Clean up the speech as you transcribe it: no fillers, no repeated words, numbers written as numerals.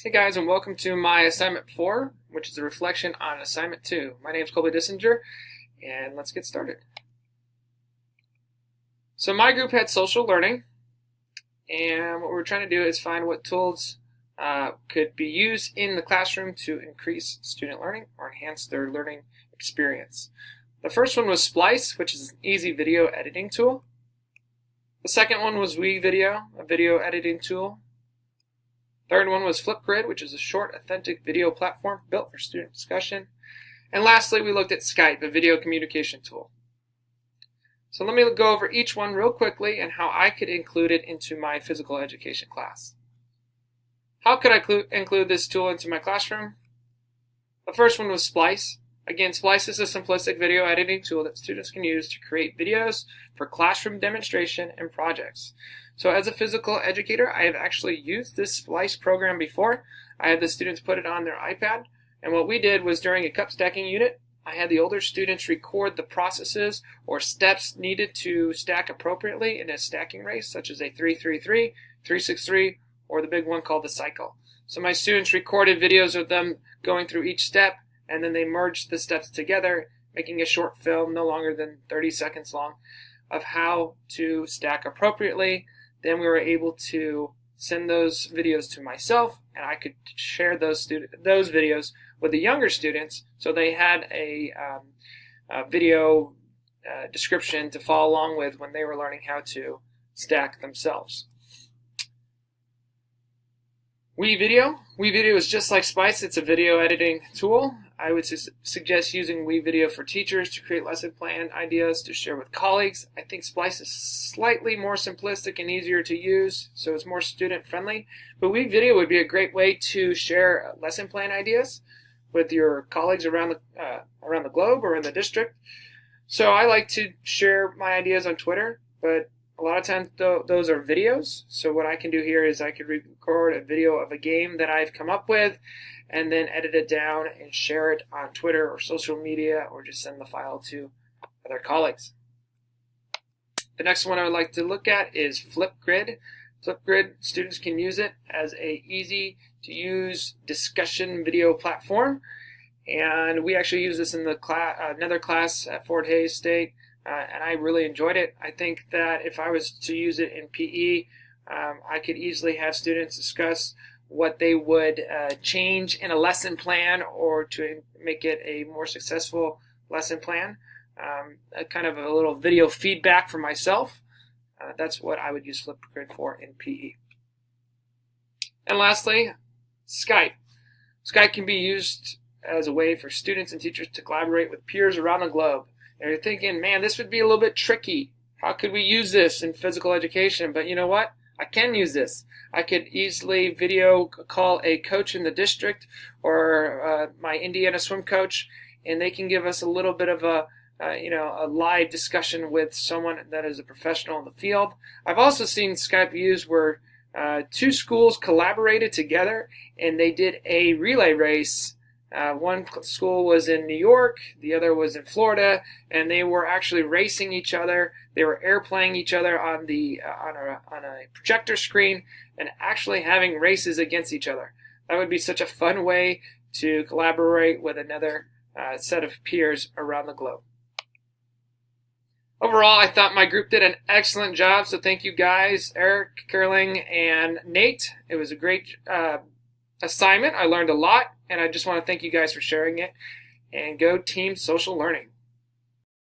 Hey guys, and welcome to my assignment 4, which is a reflection on assignment 2. My name is Colby Dissinger, and let's get started. So my group had social learning, and what we're trying to do is find what tools could be used in the classroom to increase student learning or enhance their learning experience. The first one was Splice, which is an easy video editing tool. The second one was WeVideo, a video editing tool. Third one was Flipgrid, which is a short, authentic video platform built for student discussion. And lastly, we looked at Skype, a video communication tool. So let me go over each one real quickly and how I could include it into my physical education class. How could I include this tool into my classroom? The first one was Splice. Again, Splice is a simplistic video editing tool that students can use to create videos for classroom demonstration and projects. So as a physical educator, I have actually used this Splice program before. I had the students put it on their iPad, and what we did was during a cup stacking unit, I had the older students record the processes or steps needed to stack appropriately in a stacking race, such as a 3-3-3, 3-6-3, or the big one called the cycle. So my students recorded videos of them going through each step, and then they merged the steps together, making a short film no longer than 30 seconds long of how to stack appropriately. Then we were able to send those videos to myself, and I could share those videos with the younger students, so they had a video description to follow along with when they were learning how to stack themselves. WeVideo is just like Splice. It's a video editing tool. I would suggest using WeVideo for teachers to create lesson plan ideas to share with colleagues. I think Splice is slightly more simplistic and easier to use, so it's more student friendly. But WeVideo would be a great way to share lesson plan ideas with your colleagues around the globe or in the district. So I like to share my ideas on Twitter, but a lot of times those are videos. So what I can do here is I could record a video of a game that I've come up with and then edit it down and share it on Twitter or social media, or just send the file to other colleagues. The next one I would like to look at is Flipgrid. Flipgrid, students can use it as a easy to use discussion video platform. And we actually use this in the another class at Fort Hays State. And I really enjoyed it. I think that if I was to use it in PE, I could easily have students discuss what they would change in a lesson plan or to make it a more successful lesson plan. A kind of a little video feedback for myself. That's what I would use Flipgrid for in PE. And lastly, Skype. Skype can be used as a way for students and teachers to collaborate with peers around the globe. And you're thinking, man, this would be a little bit tricky. How could we use this in physical education? But you know what? I can use this. I could easily video call a coach in the district or my Indiana swim coach, and they can give us a little bit of a live discussion with someone that is a professional in the field. I've also seen Skype used where two schools collaborated together and they did a relay race. One school was in New York, the other was in Florida, and they were actually racing each other. They were airplaying each other on a projector screen and actually having races against each other. That would be such a fun way to collaborate with another set of peers around the globe. Overall, I thought my group did an excellent job, so thank you guys, Eric, Curling, and Nate. It was a great assignment. I learned a lot, and I just want to thank you guys for sharing it. And go Team Social Learning.